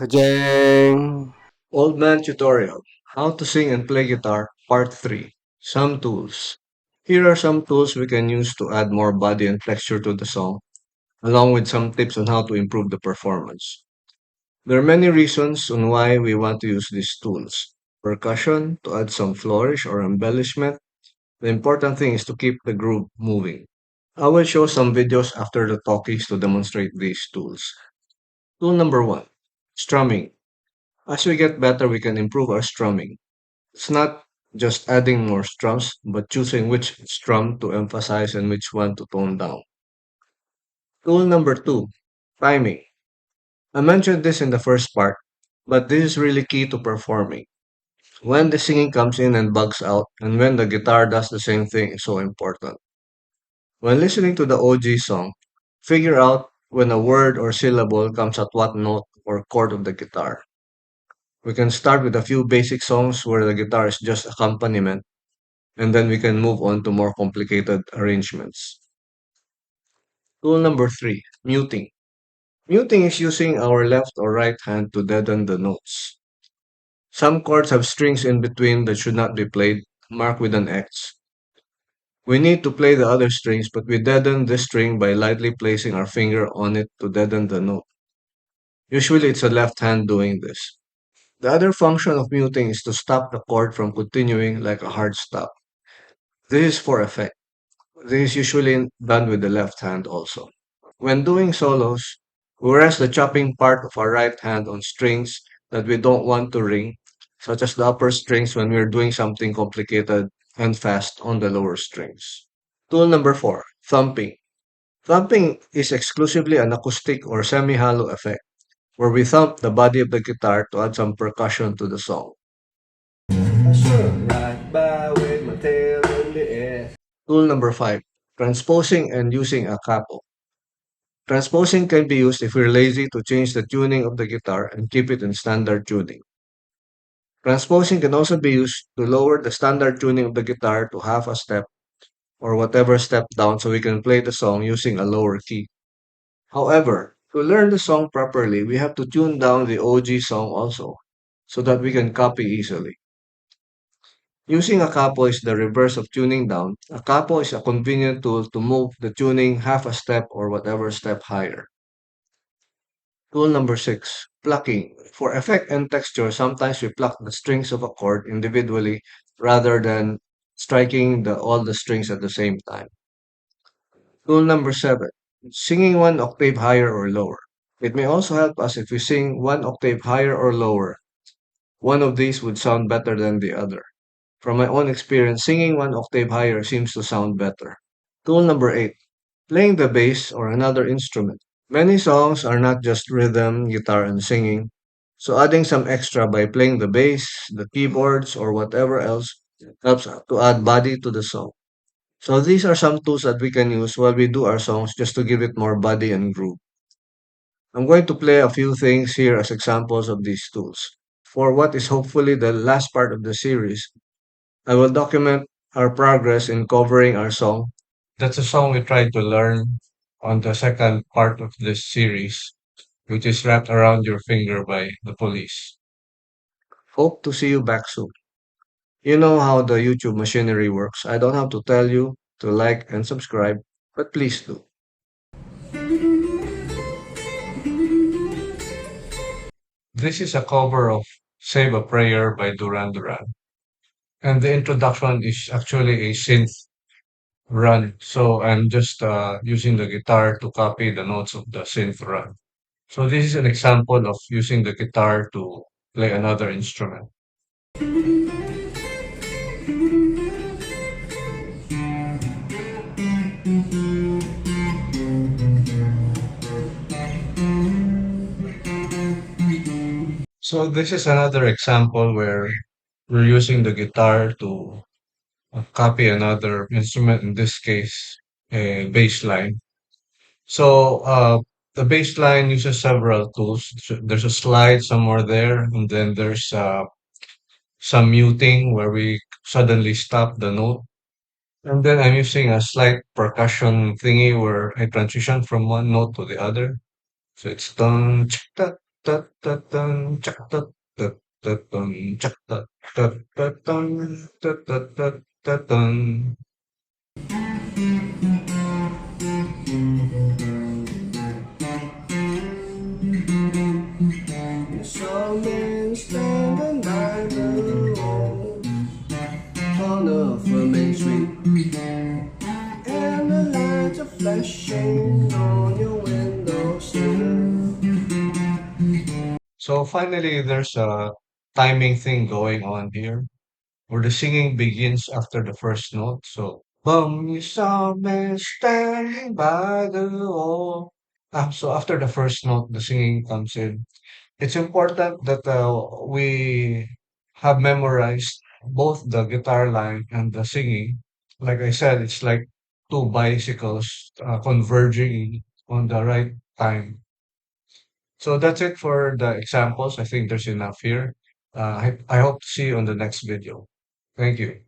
Kajang. Old Man Tutorial: How to Sing and Play Guitar, Part 3. Some tools. Here are some tools we can use to add more body and texture to the song, along with some tips on how to improve the performance. There are many reasons on why we want to use these tools. Percussion, to add some flourish or embellishment. The important thing is to keep the groove moving. I will show some videos after the talkies to demonstrate these tools. Tool number 1. Strumming. As we get better, we can improve our strumming. It's not just adding more strums, but choosing which strum to emphasize and which one to tone down. Tool number 2, timing. I mentioned this in the first part, but this is really key to performing. When the singing comes in and bugs out, and when the guitar does the same thing is so important. When listening to the OG song, figure out when a word or syllable comes at what note or chord of the guitar. We can start with a few basic songs where the guitar is just accompaniment, and then we can move on to more complicated arrangements. Tool number 3, muting. Muting is using our left or right hand to deaden the notes. Some chords have strings in between that should not be played, marked with an X. We need to play the other strings, but we deaden this string by lightly placing our finger on it to deaden the note. Usually it's the left hand doing this. The other function of muting is to stop the chord from continuing like a hard stop. This is for effect. This is usually done with the left hand also. When doing solos, we rest the chopping part of our right hand on strings that we don't want to ring, such as the upper strings when we're doing something complicated and fast on the lower strings. Tool number 4, thumping. Thumping is exclusively an acoustic or semi-hollow effect, where we thump the body of the guitar to add some percussion to the song. I should ride by with my tail in the air. Tool number 5, transposing and using a capo. Transposing can be used if we're lazy to change the tuning of the guitar and keep it in standard tuning. Transposing can also be used to lower the standard tuning of the guitar to half a step or whatever step down so we can play the song using a lower key. However, to learn the song properly, we have to tune down the OG song also so that we can copy easily. Using a capo is the reverse of tuning down. A capo is a convenient tool to move the tuning half a step or whatever step higher. Tool number 6, plucking. For effect and texture, sometimes we pluck the strings of a chord individually rather than striking all the strings at the same time. Tool number 7, singing one octave higher or lower. It may also help us if we sing one octave higher or lower. One of these would sound better than the other. From my own experience, singing one octave higher seems to sound better. Tool number 8, playing the bass or another instrument. Many songs are not just rhythm, guitar, and singing, so adding some extra by playing the bass, the keyboards, or whatever else helps to add body to the song. So these are some tools that we can use while we do our songs just to give it more body and groove. I'm going to play a few things here as examples of these tools. For what is hopefully the last part of the series, I will document our progress in covering our song. That's a song we tried to learn on the second part of this series, which is Wrapped Around Your Finger by The Police. Hope to see you back soon. You know how the YouTube machinery works. I don't have to tell you to like and subscribe, but please do. This is a cover of Save a Prayer by Duran Duran. And the introduction is actually a synth run. So I'm just using the guitar to copy the notes of the synth run. So this is an example of using the guitar to play another instrument. So this is another example where we're using the guitar to copy another instrument, in this case, a bass line. So the bass line uses several tools. There's a slide somewhere there, and then there's some muting where we suddenly stop the note. And then I'm using a slight percussion thingy where I transition from one note to the other. So it's dun, chick, da. tut tut dun, chuck tut tut tut dun, chuck tut tut tut dun, tut tut tut tut dun. Saw men standing by the wall corner of a main street, and the lights are flashing on your windowsill. So finally, there's a timing thing going on here, where the singing begins after the first note. So, you saw me standing by the wall. So after the first note, the singing comes in. It's important that we have memorized both the guitar line and the singing. Like I said, it's like two bicycles converging on the right time. So that's it for the examples. I think there's enough here. I hope to see you on the next video. Thank you.